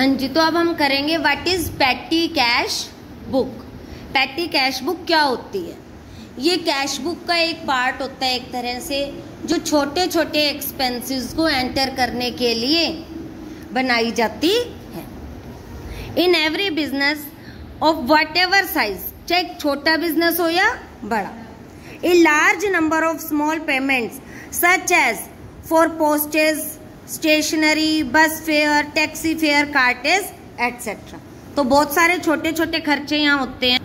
हाँ जी, तो अब हम करेंगे व्हाट इज पेटी कैश बुक। पेटी कैश बुक क्या होती है? ये कैश बुक का एक पार्ट होता है, एक तरह से, जो छोटे छोटे एक्सपेंसेस को एंटर करने के लिए बनाई जाती है। In every business of whatever size, चाहे छोटा बिजनेस हो या बड़ा, a large number of small payments such as for postage, stationery, bus fare, taxi fare, cartage etcetera. तो बहुत सारे छोटे छोटे खर्चे यहाँ होते हैं।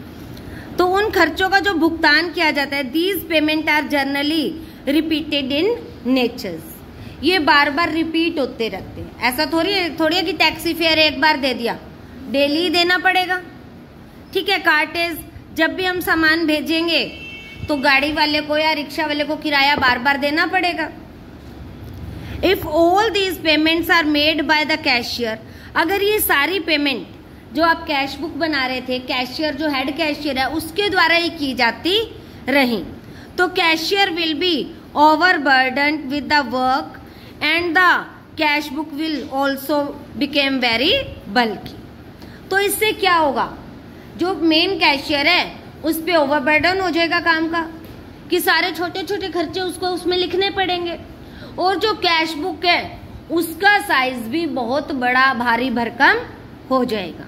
तो उन खर्चों का जो भुगतान किया जाता है, these payment are generally repeated in natures. ये बार बार रिपीट होते रहते हैं। ऐसा थोड़ी है कि टैक्सी फेयर एक बार दे दिया, डेली ही देना पड़ेगा। ठीक है, कार्टेज, जब भी हम सामान भेजेंगे तो गाड़ी वाले को या रिक्शा वाले को किराया बार बार देना पड़ेगा। If all these payments are made by the cashier, अगर ये सारी पेमेंट जो आप कैश बुक बना रहे थे, कैशियर जो हेड कैशियर है उसके द्वारा ही की जाती रही, तो cashier will be overburdened with the work and the cash book will also became very bulky. तो इससे क्या होगा, जो मेन कैशियर है उस पर ओवरबर्डन हो जाएगा काम का, कि सारे छोटे छोटे खर्चे उसको उसमें लिखने पड़ेंगे, और जो कैश बुक है उसका साइज भी बहुत बड़ा, भारी भरकम हो जाएगा।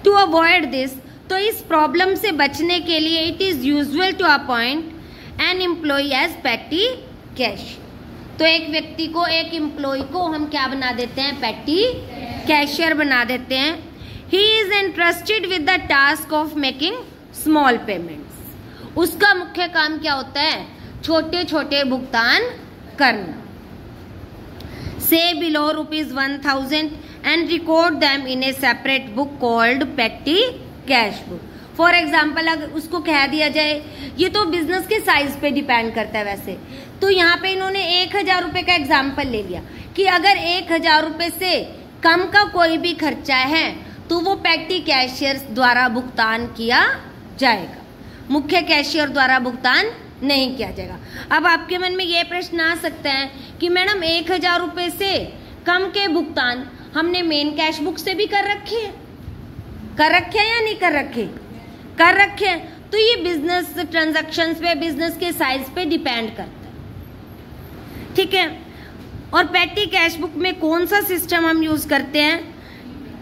टू अवॉइड दिस, तो इस प्रॉब्लम से बचने के लिए it is usual to appoint an employee as petty cashier. तो एक व्यक्ति को, एक एम्प्लॉय को हम क्या बना देते हैं? पेटी कैशियर बना देते हैं। He is entrusted with the task of making small payments. उसका मुख्य काम क्या होता है? छोटे छोटे भुगतान करना। से below ₹1000 and record them in a separate book called petty cash book. For example, अगर उसको कह दिया जाए, ये तो बिजनेस के साइज पे डिपेंड करता है वैसे, तो यहाँ पे इन्होंने 1000 रुपए का एग्जाम्पल ले लिया कि अगर 1000 रुपए से कम का कोई भी खर्चा है तो वो पेटी कैशियर द्वारा भुगतान किया जाएगा, मुख्य कैशियर द्वारा भुगतान नहीं किया जाएगा। अब आपके मन में ये प्रश्न आ सकता है कि मैडम 1000 रुपए से कम के भुगतान हमने मेन कैश बुक से भी कर रखे हैं या नहीं कर रखे? कर रखे हैं। तो ये बिजनेस ट्रांजैक्शंस पे, बिजनेस के साइज पे डिपेंड करता है। ठीक है, और पेटी कैश बुक में कौन सा सिस्टम हम यूज करते हैं?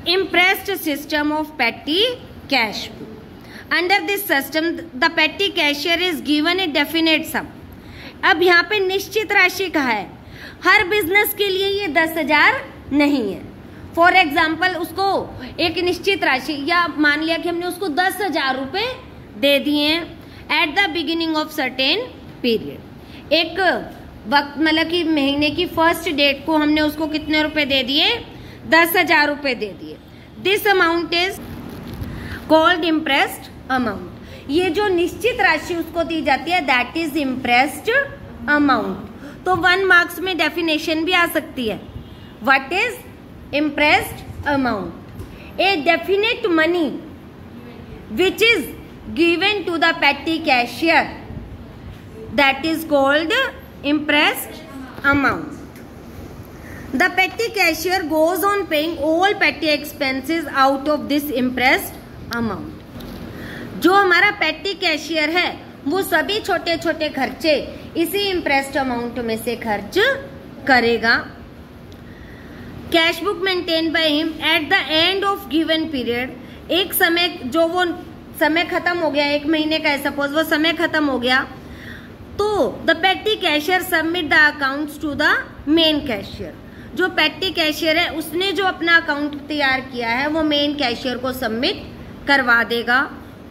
Imprest system of petty cash book. Under this system the petty cashier is given a definite sum. अब यहाँ पे निश्चित राशि कहा है, हर बिजनेस के लिए ये 10,000 नहीं है। फॉर एग्जाम्पल, उसको एक निश्चित राशि, या मान लिया कि हमने उसको 10,000 रुपए दे दिए हैं at the beginning of certain period. एक वक्त, मतलब कि महीने की फर्स्ट डेट को हमने उसको कितने रुपए दे दिए? 10,000 रुपए दे दिए। This amount is called imprest amount. ये जो निश्चित राशि उसको दी जाती है, दैट इज इम्प्रेस्ड अमाउंट। तो 1 मार्क्स में डेफिनेशन भी आ सकती है। What is imprest amount? A definite money which is given to the petty cashier, that is called imprest amount. The petty cashier goes on paying all petty expenses out of this imprest amount. जो हमारा पेटी cashier है वो सभी छोटे छोटे खर्चे इसी इम्प्रेस्ड अमाउंट में से खर्च करेगा। Cash book maintain by him at the end of given period. एक समय, जो वो समय खत्म हो गया, 1 महीने का है सपोज, वो समय खत्म हो गया, तो the petty cashier submit the accounts to the main cashier. जो पेटी कैशियर है उसने जो अपना अकाउंट तैयार किया है वो मेन कैशियर को सबमिट करवा देगा।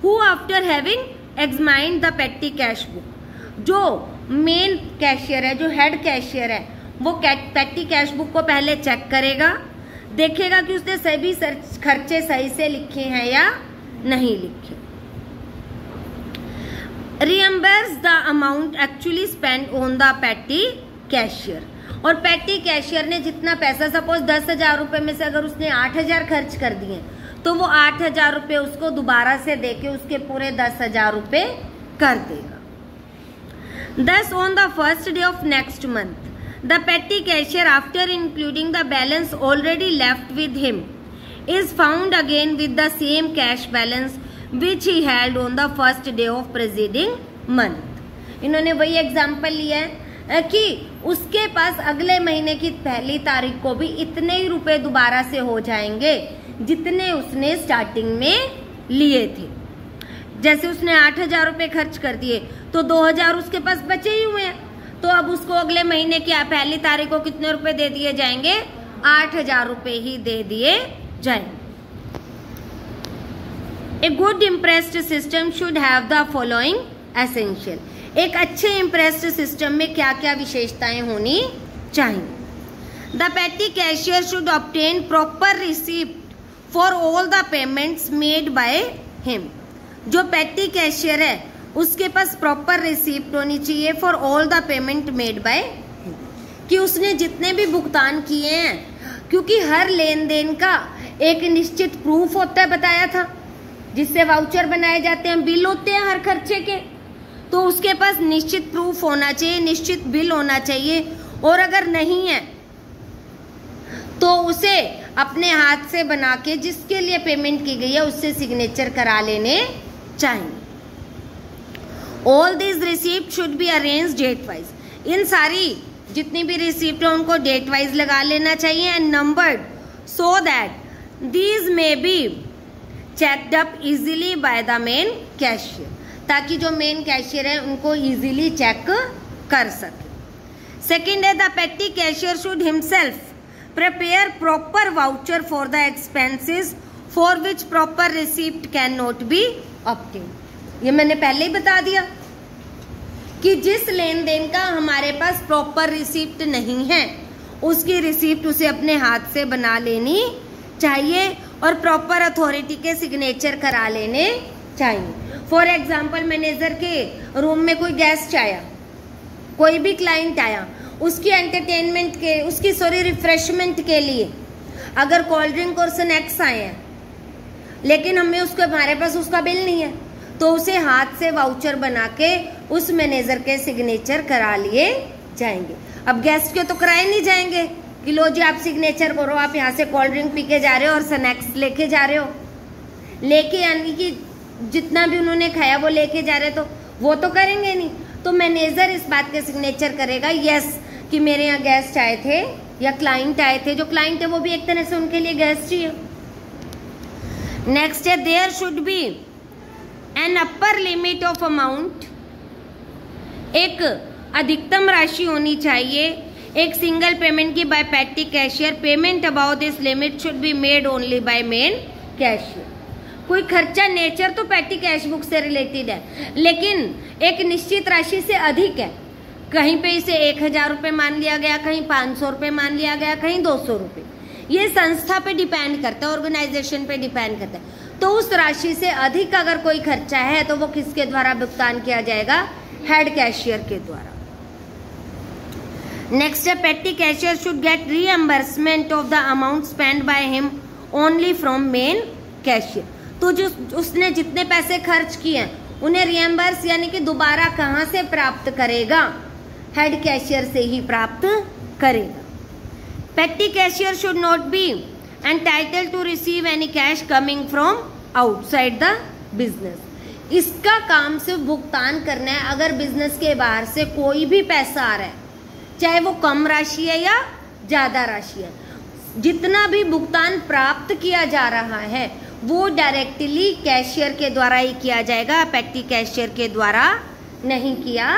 Who after having examined the पेटी कैश बुक। जो मेन कैशियर है, जो हेड कैशियर है, वो पेटी कैश बुक को पहले चेक करेगा, देखेगा कि उसने सभी खर्चे सही से लिखे हैं या नहीं लिखे। Reimburse the amount actually spend on the petty cashier. और पेटी कैशियर ने जितना पैसा, सपोज 10,000 रुपए में से अगर उसने 8,000 खर्च कर दिए, तो वो 8,000 रुपए उसको दोबारा से देके उसके पूरे 10,000 रुपए कर देगा। Thus on the first day of next month, the petty cashier, after including the balance already left with him is found again with the same cash balance which he held on the first day of preceding month। इन्होंने वही example लिया है कि उसके पास अगले महीने की पहली तारीख को भी इतने ही रुपए दोबारा से हो जाएंगे जितने उसने स्टार्टिंग में लिए थे। जैसे उसने 8,000 रुपए खर्च कर दिए तो 2,000 उसके पास बचे ही हुए हैं, तो अब उसको अगले महीने की पहली तारीख को कितने रुपए दे दिए जाएंगे? 8,000 रुपए ही दे दिए जाएंगे। A good impressed system should have the following essential. एक अच्छे इम्प्रेस्ड सिस्टम में क्या क्या विशेषताएं होनी चाहिए? The petty cashier should obtain proper receipt for all the payments made by him. जो पेटी कैशियर है उसके पास प्रॉपर रिसीप्ट होनी चाहिए for all the payment made by him, कि उसने जितने भी भुगतान किए हैं, क्योंकि हर लेन देन का एक निश्चित प्रूफ होता है, बताया था, जिससे वाउचर बनाए जाते हैं, बिल होते हैं हर खर्चे के, तो उसके पास निश्चित प्रूफ होना चाहिए, निश्चित बिल होना चाहिए। और अगर नहीं है तो उसे अपने हाथ से बना के जिसके लिए पेमेंट की गई है उससे सिग्नेचर करा लेने चाहिए। All this receipt should be arranged date wise. इन सारी जितनी भी रिसीप्ट है उनको डेट वाइज लगा लेना चाहिए and numbered so that these may be checked up easily by the main cashier, ताकि जो मेन कैशियर है उनको इजीली चेक कर सके। सेकेंड है the petty cashier should himself prepare proper voucher for the expenses for which proper receipt can not be obtained. ये मैंने पहले ही बता दिया कि जिस लेन देन का हमारे पास प्रॉपर रिसीप्ट नहीं है उसकी रिसीप्ट उसे अपने हाथ से बना लेनी चाहिए और प्रॉपर अथॉरिटी के सिग्नेचर करा लेने चाहिए। फॉर एग्जाम्पल, मैनेजर के रूम में कोई गेस्ट आया, कोई भी क्लाइंट आया, उसकी एंटरटेनमेंट के रिफ्रेशमेंट के लिए अगर कोल्ड ड्रिंक और स्नैक्स आए हैं लेकिन हमारे पास उसका बिल नहीं है, तो उसे हाथ से वाउचर बना के उस मैनेजर के सिग्नेचर करा लिए जाएंगे। अब गेस्ट के तो कराए नहीं जाएंगे कि लो जी आप सिग्नेचर करो, आप यहाँ से कोल्ड ड्रिंक पी के जा रहे हो और स्नैक्स लेके जा रहे हो, लेके यानी कि जितना भी उन्होंने खाया वो लेके जा रहे, तो वो तो करेंगे नहीं। तो मैनेजर इस बात के सिग्नेचर करेगा यस कि मेरे यहाँ गेस्ट आए थे या क्लाइंट आए थे। जो क्लाइंट है वो भी एक तरह से उनके लिए गेस्ट ही है। नेक्स्ट है there should be an upper limit of amount. एक अधिकतम राशि होनी चाहिए एक सिंगल पेमेंट की by petty cashier. Payment about this limit should be made only by main cashier. कोई खर्चा नेचर तो पेटी कैश बुक से रिलेटेड है, लेकिन एक निश्चित राशि से अधिक है। कहीं पे इसे 1,000 रुपये मान लिया गया, कहीं 500 रुपये मान लिया गया, कहीं 200 रुपये। ये संस्था पे डिपेंड करता है, ऑर्गेनाइजेशन पे डिपेंड करता है। तो उस राशि से अधिक अगर कोई खर्चा है तो वो किसके द्वारा भुगतान किया जाएगा? हेड कैशियर के द्वारा। नेक्स्ट है पेटी cashier should get reimbursement of the amount spend by him only from main cashier. तो जो उसने जितने पैसे खर्च किए हैं उन्हें रिएम्बर्स यानी कि दोबारा कहाँ से प्राप्त करेगा? हेड कैशियर से ही प्राप्त करेगा। Petty cashier should not be entitled to receive any cash coming from outside the business. इसका काम सिर्फ भुगतान करना है। अगर बिजनेस के बाहर से कोई भी पैसा आ रहा है, चाहे वो कम राशि है या ज्यादा राशि है, जितना भी भुगतान प्राप्त किया जा रहा है वो डायरेक्टली कैशियर के द्वारा ही किया जाएगा, पेटी कैशियर के द्वारा नहीं किया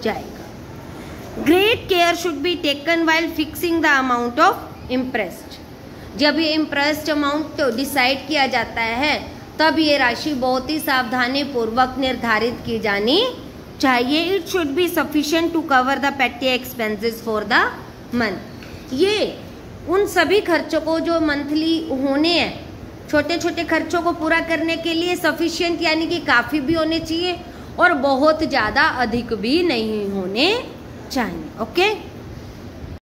जाएगा। Great care should be taken while fixing the amount of impressed. जब ये इम्प्रेस्ड अमाउंट डिसाइड किया जाता है तब ये राशि बहुत ही सावधानी पूर्वक निर्धारित की जानी चाहिए। It should be sufficient to cover the petty expenses for the month. ये उन सभी खर्चों को जो मंथली होने हैं, छोटे छोटे खर्चों को पूरा करने के लिए सफिशिएंट यानी कि काफ़ी भी होने चाहिए और बहुत ज़्यादा अधिक भी नहीं होने चाहिए। ओके।